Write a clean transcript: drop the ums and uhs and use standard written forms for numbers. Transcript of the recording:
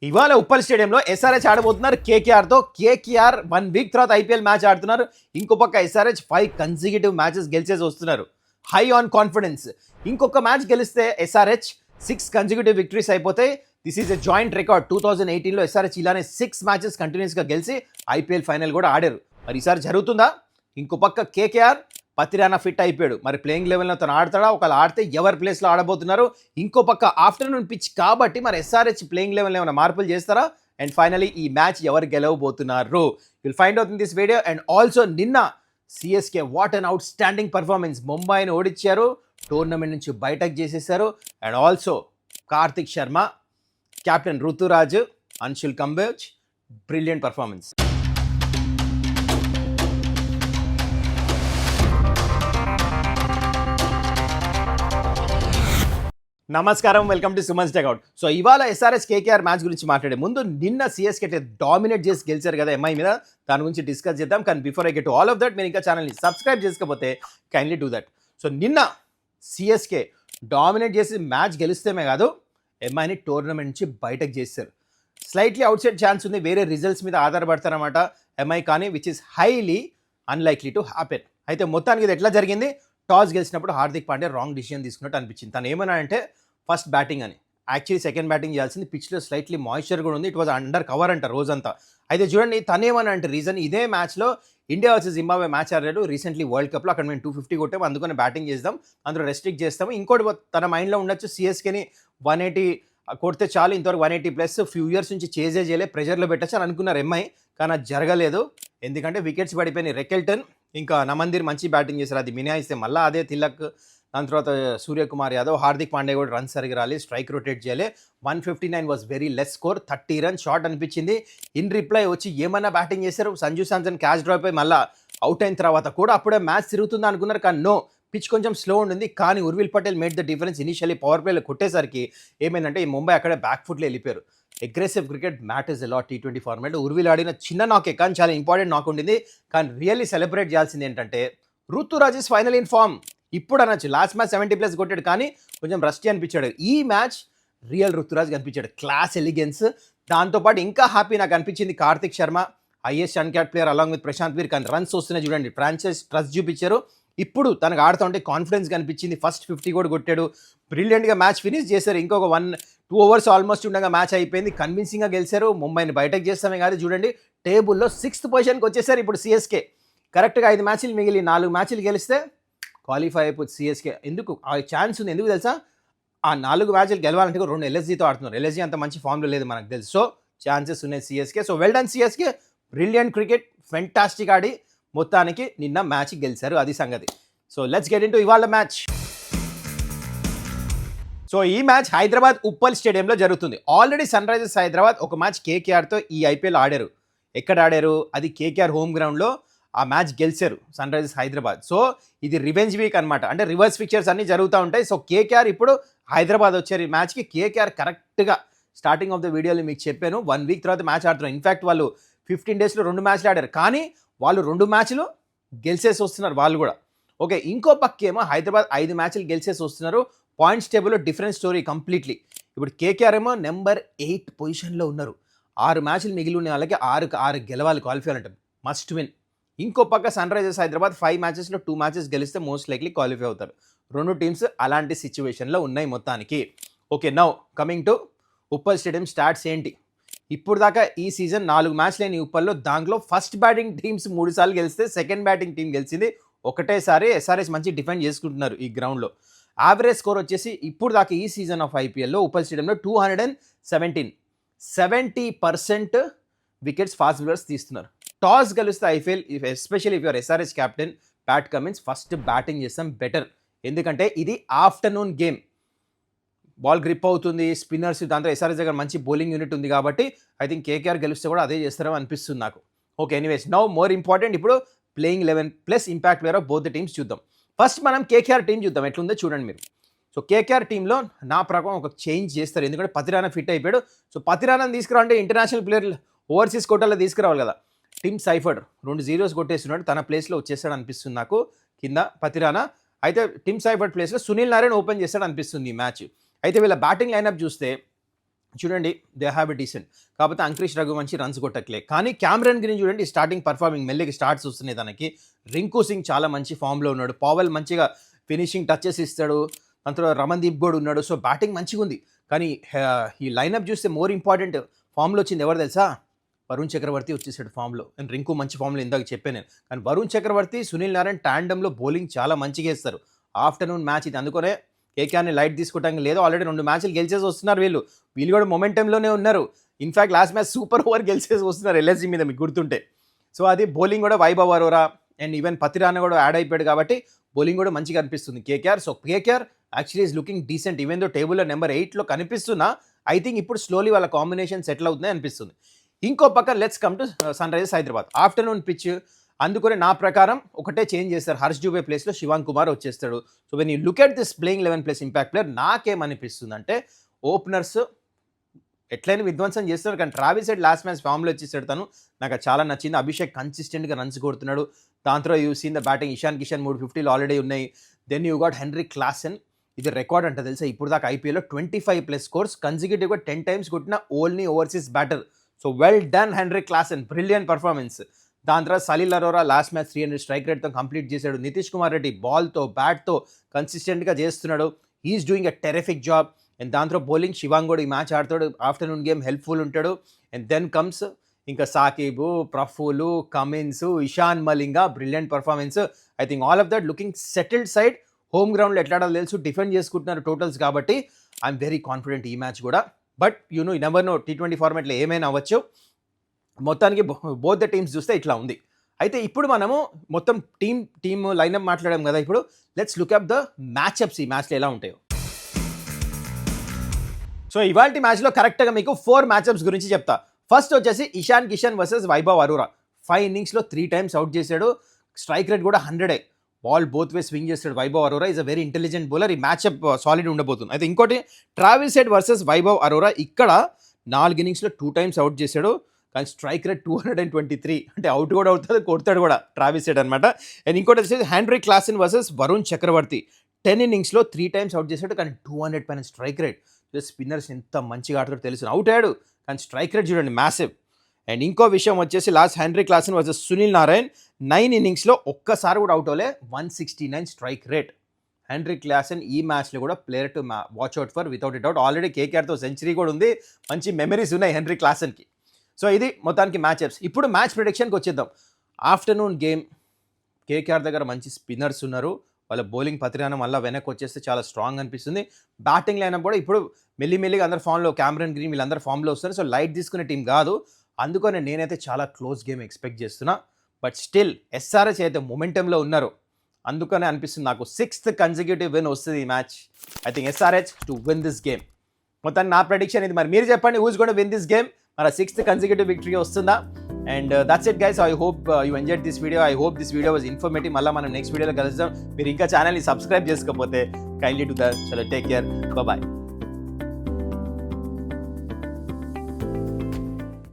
ఇవాళ ఉప్పల్ స్టేడియంలో ఎస్ఆర్హెచ్ ఆడబోతున్నారు కేకేఆర్తో. కేకేఆర్ 1 వీక్ తర్వాత ఐపీఎల్ మ్యాచ్ ఆడుతున్నారు. ఇంకో పక్క ఎస్ఆర్హెచ్ 5 కన్సిక్యూటివ్ మ్యాచెస్ గెలిచేసి వస్తున్నారు. High on confidence. ఇంకొక మ్యాచ్ గెలిస్తే ఎస్ఆర్హెచ్ 6 కన్సిక్యూటివ్ విక్టరీస్ అయిపోతాయి. This is a joint record. 2018లో ఎస్ఆర్హెచ్ ఇలానే 6 మ్యాచెస్ కంటిన్యూస్గా గెలిచి ఐపీఎల్ ఫైనల్ కూడా ఆడారు. మరి ఈసారి జరుగుతుందా? ఇంకో పక్క కేకేఆర్ పతిరానా ఫిట్ అయిపోయాడు. మరి ప్లేయింగ్ లెవెల్లో తను ఆడతాడా? ఒకవేళ ఆడితే ఎవరి ప్లేస్లో ఆడబోతున్నారు? ఇంకో పక్క ఆఫ్టర్నూన్ పిచ్ కాబట్టి మరి ఎస్ఆర్హెచ్ ప్లేయింగ్ లెవెల్లో ఏమైనా మార్పులు చేస్తారా? అండ్ ఫైనలీ ఈ మ్యాచ్ ఎవరు గెలవబోతున్నారు? Will find out in this video. And also నిన్న CSK what an outstanding performance. ముంబైని ఓడించారు, టోర్నమెంట్ నుంచి బయటకు చేసేసారు. And also Karthik Sharma, captain Ruturaj, Anshul Kamboj, brilliant performance. నమస్కారం, welcome to Suman's takeout. So ఇవాళ ఎస్ఆర్హెచ్ కేకేఆర్ మ్యాచ్ గురించి మాట్లాడే ముందు నిన్న సిఎస్కే డామినేట్ చేసి గెలిచారు కదా ఎంఐ మీద, దాని గురించి డిస్కస్ చేద్దాం. కానీ before I get all of that, మీరు ఇంకా ఛానల్ని సబ్స్క్రైబ్ చేసుకోకపోతే కైండ్లీ డూ దట్. సో నిన్న సిఎస్కే డామినేట్ చేసి మ్యాచ్ గెలిస్తేమే కాదు, ఎంఐని టోర్నమెంట్ నుంచి బయటకు చేశారు. స్లైట్లీ అవుట్ సైడ్ ఛాన్స్ ఉంది, వేరే రిజల్ట్స్ మీద ఆధారపడతారన్నమాట ఎంఐ, కానీ which is highly unlikely to happen. అయితే మొత్తానికి ఇది ఎట్లా జరిగింది? టాస్ గెలిచినప్పుడు హార్దిక్ పాండ్యా రాంగ్ డిసిషన్ తీసుకున్నట్టు అనిపించింది. తను ఏమన్నా అంటే ఫస్ట్ బ్యాటింగ్ అని, యాక్చువల్లీ సెకండ్ బ్యాటింగ్ చేయాల్సింది. పిచ్లో స్లైట్లీ మాయిశ్చర్ కూడా ఉంది, ఇట్ వాజ్ అండర్ కవర్ అంట రోజంతా. అయితే చూడండి తనేమన్నా అంటే రీజన్ ఇదే మ్యాచ్లో ఇండియా వర్సెస్ జింబాబ్వే మ్యాచ్ ఆడారు రీసెంట్లీ వరల్డ్ కప్లో. అక్కడ మేము 250 కొట్టాము, అందుకని బ్యాటింగ్ చేద్దాం, అందులో రెస్ట్రిక్ట్ చేస్తాము. ఇంకోటి తన మైండ్లో ఉండొచ్చు సిఎస్కేని 180 కొడితే చాలు, ఇంతవరకు 180 ప్లస్ ఫ్యూ ఇయర్స్ నుంచి చేజే చేయలే, ప్రెజర్లో పెట్టచ్చు అని అనుకున్నారు ఎంఐ. కానీ అది జరగలేదు, ఎందుకంటే వికెట్స్ పడిపోయినాయి. రెకెల్టన్ ఇంకా నమందిర్ మంచి బ్యాటింగ్ చేశారు, అది మినాయిస్తే మళ్ళీ అదే తిలక్, దాని తర్వాత సూర్యకుమార్ యాదవ్, హార్దిక్ పాండ్యా కూడా రన్ సరిగా రాలి, స్ట్రైక్ రొటేట్ చేయలే. 159 was very less score, 30 run short అనిపించింది. ఇన్ రిప్లై వచ్చి ఏమన్నా బ్యాటింగ్ చేశారు. సంజు శాంసన్ క్యాచ్ డ్రాప్ అయి మళ్ళీ అవుట్ అయిన తర్వాత కూడా అప్పుడే మ్యాచ్ తిరుగుతుందా అనుకున్నారు, కానీ నో, పిచ్ కొంచెం స్లో ఉండింది. కానీ Urvil Patel made the difference. Initially power ప్లేలో కొట్టేసరికి ఏమైందంటే ఈ ముంబై అక్కడే బ్యాక్ ఫుట్లో వెళ్ళిపోయారు. Aggressive cricket matters a lot T20 format. Urvil ఆడిన చిన్న నాకే కానీ చాలా ఇంపార్టెంట్ నాక్ ఉండింది. కానీ రియల్లీ సెలబ్రేట్ చేయాల్సింది ఏంటంటే Ruturaj is final in form. ఇప్పుడు అనొచ్చు లాస్ట్ మ్యాచ్ 70 ప్లస్ కొట్టాడు, కానీ కొంచెం రస్టీ అనిపించాడు. ఈ మ్యాచ్ రియల్ రుతురాజ్ కనిపించాడు, క్లాస్ ఎలిగెన్స్. దాంతోపాటు ఇంకా హ్యాపీ నాకు అనిపించింది Karthik Sharma, highest uncapped player along with Prashant Veer. కానీ రన్స్ వస్తున్నాయి చూడండి, ఫ్రాంచైజ్ ట్రస్ట్ చూపించారు. ఇప్పుడు తనకు ఆడుతూ ఉంటే కాన్ఫిడెన్స్ కనిపించింది. ఫస్ట్ 50 కూడా కొట్టాడు, బ్రిలియంట్గా మ్యాచ్ ఫినిష్ చేశారు. ఇంకొక 1-2 ఓవర్స్ ఆల్మోస్ట్ ఉండగా మ్యాచ్ అయిపోయింది. కన్విన్సింగ్గా గెలిచారు. ముంబైని బయటకు చేస్తామే కాదు, చూడండి టేబుల్లో 6th పొజిషన్కి వచ్చేసారు ఇప్పుడు సిఎస్కే. కరెక్ట్గా 5 మ్యాచ్లు మిగిలి 4 మ్యాచ్లు గెలిస్తే క్వాలిఫై అయిపోతుంది సిఎస్కే. ఎందుకు ఆ ఛాన్స్ ఉంది? ఎందుకు తెలుసా? ఆ 4 మ్యాచ్లు గెలవాలంటే 2 ఎల్ఎస్జీతో ఆడుతున్నారు. ఎల్ఎస్జీ అంత మంచి ఫామ్లో లేదు మనకు తెలుసు. సో ఛాన్సెస్ ఉన్నాయి CSK. So well done CSK, brilliant cricket, fantastic ఆడి మొత్తానికి నిన్న మ్యాచ్ గెలిచారు, అది సంగతి. So let's get into ఇవాళ మ్యాచ్. సో ఈ మ్యాచ్ హైదరాబాద్ ఉప్పల్ స్టేడియంలో జరుగుతుంది. ఆల్రెడీ సన్ రైజర్స్ హైదరాబాద్ ఒక మ్యాచ్ కేకేఆర్తో ఈ ఐపీఎల్ ఆడారు. ఎక్కడ ఆడారు? అది కేకేఆర్ హోమ్ గ్రౌండ్లో ఆ మ్యాచ్ గెలిచారు సన్ రైజర్స్ హైదరాబాద్. సో ఇది రివెంజ్ వీక్ అనమాట, అంటే రివర్స్ పిక్చర్స్ అన్నీ జరుగుతూ ఉంటాయి. సో కేకేఆర్ ఇప్పుడు హైదరాబాద్ వచ్చారు ఈ మ్యాచ్కి. కేకేఆర్ కరెక్ట్గా స్టార్టింగ్ ఆఫ్ ద వీడియోలో మీకు చెప్పాను 1 వీక్ తర్వాత మ్యాచ్ ఆడుతున్నారు. ఇన్ఫ్యాక్ట్ వాళ్ళు 15 డేస్లో 2 మ్యాచ్లు ఆడారు, కానీ వాళ్ళు 2 మ్యాచ్లు గెలిచేసి వస్తున్నారు వాళ్ళు కూడా. ఓకే, ఇంకో పక్కేమో హైదరాబాద్ 5 మ్యాచ్లు గెలిచేసి వస్తున్నారు. పాయింట్స్ టేబుల్లో డిఫరెంట్ స్టోరీ కంప్లీట్లీ. ఇప్పుడు కేకేఆర్ ఏమో నెంబర్ 8 పొజిషన్లో ఉన్నారు. 6 మ్యాచ్లు మిగిలి ఉన్న వాళ్ళకి 6 గెలవాలి, క్వాలిఫై అంటే మస్ట్ విన్. ఇంకో పక్క సన్ రైజర్స్ హైదరాబాద్ 5 మ్యాచెస్లో 2 మ్యాచెస్ గెలిస్తే మోస్ట్ లైక్లీ క్వాలిఫై అవుతారు. 2 టీమ్స్ అలాంటి సిచ్యువేషన్లో ఉన్నాయి మొత్తానికి. Okay, now coming to Uppal stadium stats ఏంటి? ఇప్పుడు దాకా ఈ సీజన్ 4 మ్యాచ్ లేని ఉప్పల్లో, దాంట్లో ఫస్ట్ బ్యాటింగ్ టీమ్స్ 3 సార్లు గెలిస్తే సెకండ్ బ్యాటింగ్ టీం గెలిచింది ఒకటేసారి. ఎస్ఆర్హెచ్ మంచి డిఫెండ్ చేసుకుంటున్నారు ఈ గ్రౌండ్లో. యావరేజ్ స్కోర్ వచ్చేసి ఇప్పుడు దాకా ఈ సీజన్ ఆఫ్ ఐపీఎల్లో ఉప్పల్ స్టేడియంలో 217. 70% వికెట్స్ ఫాస్ట్ బౌలర్స్ తీస్తున్నారు. టాస్ గెలిస్తే IPL especially if your SRH captain Pat Cummins first batting చేస్తాం బెటర్, ఎందుకంటే ఇది ఆఫ్టర్నూన్ గేమ్. బాల్ గ్రిప్ అవుతుంది, స్పిన్నర్స్, దాంతో ఎస్ఆర్హెచ్ దగ్గర మంచి బౌలింగ్ యూనిట్ ఉంది కాబట్టి ఐ థింక్ కేకేఆర్ గెలిస్తే కూడా అదే చేస్తారో అనిపిస్తుంది నాకు. Okay, anyways now more important ఇప్పుడు playing 11 plus impact player of both the teams చూద్దాం. ఫస్ట్ మనం కేకేఆర్ టీం చూద్దాం ఎట్లుందో చూడండి మీరు. సో కేకేఆర్ టీంలో నా ప్రకారం ఒక చేంజ్ చేస్తారు, ఎందుకంటే పతిరానా ఫిట్ అయిపోయాడు. సో పతిరానాని తీసుకురావాలంటే ఇంటర్నేషనల్ ప్లేయర్ ఓవర్సీస్ కోటాలో తీసుకురావాలి కదా. టిమ్ సైఫర్డ్ 2 జీరోస్ కొట్టేస్తున్నాడు, తన ప్లేస్లో వచ్చేస్తాడు అనిపిస్తుంది నాకు కింద పతిరానా. అయితే టిమ్ సైఫర్డ్ ప్లేస్లో సునీల్ నారాయణ ఓపెన్ చేస్తాడు అనిపిస్తుంది ఈ మ్యాచ్. అయితే వీళ్ళ బ్యాటింగ్ లైనప్ చూస్తే చూడండి దే హ్యావ్ ఎ డీసెంట్. కాకపోతే అంక్రిష్ రఘువంశీ రన్స్ కొట్టట్లే. కానీ క్యామరన్ గ్రీన్ చూడండి స్టార్టింగ్ పర్ఫార్మింగ్ మెల్లిగా స్టార్ట్స్ వస్తున్నాయి తనకి. రింకు సింగ్ చాలా మంచి ఫామ్‌లో ఉన్నాడు. పావెల్ మంచిగా ఫినిషింగ్ టచెస్ ఇస్తాడు. దాని తర్వాత రమణ్‌దీప్ కూడా ఉన్నాడు. సో బ్యాటింగ్ మంచిగుంది. కానీ ఈ లైనప్ చూస్తే మోర్ ఇంపార్టెంట్ ఫామ్‌లో వచ్చింది ఎవరు తెలుసా? వరుణ్ చక్రవర్తి వచ్చేసాడు ఫామ్‌లో. అండ్ రింకు మంచి ఫామ్‌లో ఇందాక చెప్పాను నేను. కానీ వరుణ్ చక్రవర్తి, సునీల్ నారాయణ్ టాండెమ్‌లో బౌలింగ్ చాలా మంచిగా ఏస్తారు. ఆఫ్టర్‌నూన్ మ్యాచ్ ఇది. అందుకనే కేకేఆర్‌ని లైట్ తీసుకోవడానికి లేదు. ఆల్రెడీ 2 మ్యాచ్‌లు గెలిచేసి వస్తున్నారు వీళ్ళు. వీళ్ళు కూడా మొమెంటంలోనే ఉన్నారు. In fact last match super over గెలిచేసి వస్తున్నారు ఎల్ఎస్జీ మీద మీకు గుర్తుంటే. సో అది బౌలింగ్ కూడా వైభవ్ అరోరా అండ్ ఈవెన్ పతిరానా కూడా యాడ్ అయిపోయాడు కాబట్టి బౌలింగ్ కూడా మంచిగా అనిపిస్తుంది KKR. So KKR actually is looking decent. Even though టేబుల్లో నెంబర్ 8లో కనిపిస్తున్నా ఐ థింక్ ఇప్పుడు స్లోలీ వాళ్ళ కాంబినేషన్ సెటిల్ అవుతుంది అనిపిస్తుంది. ఇంకో పక్క let's come to Sunrisers Hyderabad. Afternoon pitch అందుకని నా ప్రకారం ఒకటే చేంజ్ చేస్తారు. హర్ష్ జూబే ప్లేస్లో శివాంగ్ కుమార్ వచ్చేస్తాడు. So when you look at this playing 11 plus impact player నాకేమనిపిస్తుంది అంటే ఓపెనర్స్ ఎట్లయినా విధ్వంసం చేస్తున్నారు. కానీ ట్రావిస్ హెడ్ లాస్ట్ మ్యాచ్ ఫామ్లో వచ్చేసాడు తను. నాకు అది చాలా నచ్చింది. అభిషేక్ కన్సిస్టెంట్గా రన్స్ కొడుతున్నాడు. దాంతో you seen the batting. Ishan Kishan 350 already ఉన్నాయి. Then you got Henry Klaasen. ఇది రికార్డ్ అంటే తెలుసా ఇప్పుడు దాకా ఐపీఎల్లో 25+ స్కోర్స్ కన్సిక్యూటివ్గా 10 times కొట్టిన only overseas batter. So well done Henry Klaasen, brilliant performance. దాని తర్వాత Salil Arora last match 300 strike రేట్తో కంప్లీట్ చేశాడు. నితీష్ కుమార్ రెడ్డి బాల్తో బ్యాట్తో కన్సిస్టెంట్గా చేస్తున్నాడు. He's doing a terrific job. And దాంట్లో బౌలింగ్ శివాంగ్ కూడా ఈ మ్యాచ్ ఆడతాడు. ఆఫ్టర్నూన్ గేమ్ హెల్ప్ఫుల్ ఉంటాడు. అండ్ దెన్ కమ్స్ ఇంకా Saqib, Praful, Cummins, Eshan Malinga, brilliant performance. I think all of that looking settled side. Home గ్రౌండ్లో ఎట్లా ఆడాలో తెలుసు, డిఫెండ్ చేసుకుంటున్నారు టోటల్స్ కాబట్టి ఐఎమ్ వెరీ కాన్ఫిడెంట్ ఈ మ్యాచ్ కూడా. But you never know, T20 ఫార్మాట్లో ఏమైనా అవ్వచ్చు. మొత్తానికి బోత్ ద టీమ్స్ చూస్తే ఇట్లా ఉంది. అయితే ఇప్పుడు మనము మొత్తం టీమ్ లైనప్ మాట్లాడాం కదా. ఇప్పుడు let's look up the matchups ఈ మ్యాచ్లో ఎలా ఉంటాయో. సో ఇవాల్టి మ్యాచ్లో కరెక్ట్గా మీకు 4 మ్యాచ్అప్స్ గురించి చెప్తా. ఫస్ట్ వచ్చేసి Ishan Kishan versus Vaibhav Arora. 5 innings3 times out చేశాడు. స్ట్రైక్ రేట్ కూడా 100. బాల్ బోత్ వే స్వింగ్ చేస్తాడు Vaibhav Arora. Is a very intelligent bowler. ఈ మ్యాచ్అప్ సాలిడ్ ఉండబోతుంది. అయితే ఇంకోటి Travis Head versus Vaibhav Arora. ఇక్కడ 4 innings 2 times అవుట్ చేశాడు. కానీ స్ట్రైక్ రేట్ 223. అంటే అవుట్ కూడా అవుతుంది, కొడతాడు కూడా ట్రావిస్ హెడ్ అనమాట. అండ్ ఇంకోటి వచ్చేసి హెన్రీ క్లాసెన్ వర్సెస్ వరుణ్ చక్రవర్తి. 10 innings 3 times అవుట్ చేశాడు. కానీ 200 పైన స్ట్రైక్ రేట్. స్పిన్నర్స్ ఎంత మంచిగా ఆడతాడో తెలుసు. అవుట్ అయ్యాడు కానీ స్ట్రైక్ రేట్ చూడండి మ్యాసివ్. అండ్ ఇంకో విషయం వచ్చేసి last henry Klaasen versus Sunil Narayan. 9 innings ఒక్కసారి కూడా అవుట్ అవ్వలే. 169 స్ట్రైక్ రేట్. హెన్రీ క్లాసెన్ ఈ మ్యాచ్లో కూడా player to watch out for without it out. Already కేకేఆర్తో సెంచరీ కూడా ఉంది. మంచి మెమరీస్ ఉన్నాయి హెన్రీ క్లాసెన్కి. సో ఇది మొత్తానికి మ్యాచ్అప్స్. ఇప్పుడు మ్యాచ్ ప్రిడిక్షన్కి వచ్చేద్దాం. ఆఫ్టర్నూన్ గేమ్ కేకేఆర్ దగ్గర మంచి స్పిన్నర్స్ ఉన్నారు. వాళ్ళ బౌలింగ్ పత్రికానం వల్ల వెనక్కి వచ్చేస్తే చాలా స్ట్రాంగ్ అనిపిస్తుంది. బ్యాటింగ్ లైనప్ కూడా ఇప్పుడు మెల్లిమెల్లిగా అందరు ఫామ్లో, క్యామరన్ గ్రీన్ వీళ్ళందరూ ఫామ్లో వస్తారు. సో లైట్ తీసుకునే టీం కాదు. అందుకని నేనైతే చాలా క్లోజ్ గేమ్ ఎక్స్పెక్ట్ చేస్తున్నా. బట్ స్టిల్ ఎస్ఆర్హెచ్ అయితే మొమెంటంలో ఉన్నారు. అందుకనే అనిపిస్తుంది నాకు 6th consecutive విన్ వస్తుంది ఈ match. I think SRH to win this game. మొత్తానికి నా ప్రెడిక్షన్ ఇది. మరి మీరు చెప్పండి, who's gonna win this game? మన 6th consecutive విక్టరీ వస్తుందా? And that's it guys. I hope you enjoyed this video. I hope this video was informative. మళ్ళీ మనం నెక్స్ట్ వీడియోలో కలుద్దాం. మీరు ఇంకా ఛానల్ని సబ్స్క్రైబ్ చేసుకోకపోతే కైండ్లీ టు ద. చలో టేక్ కేర్, బాయ్.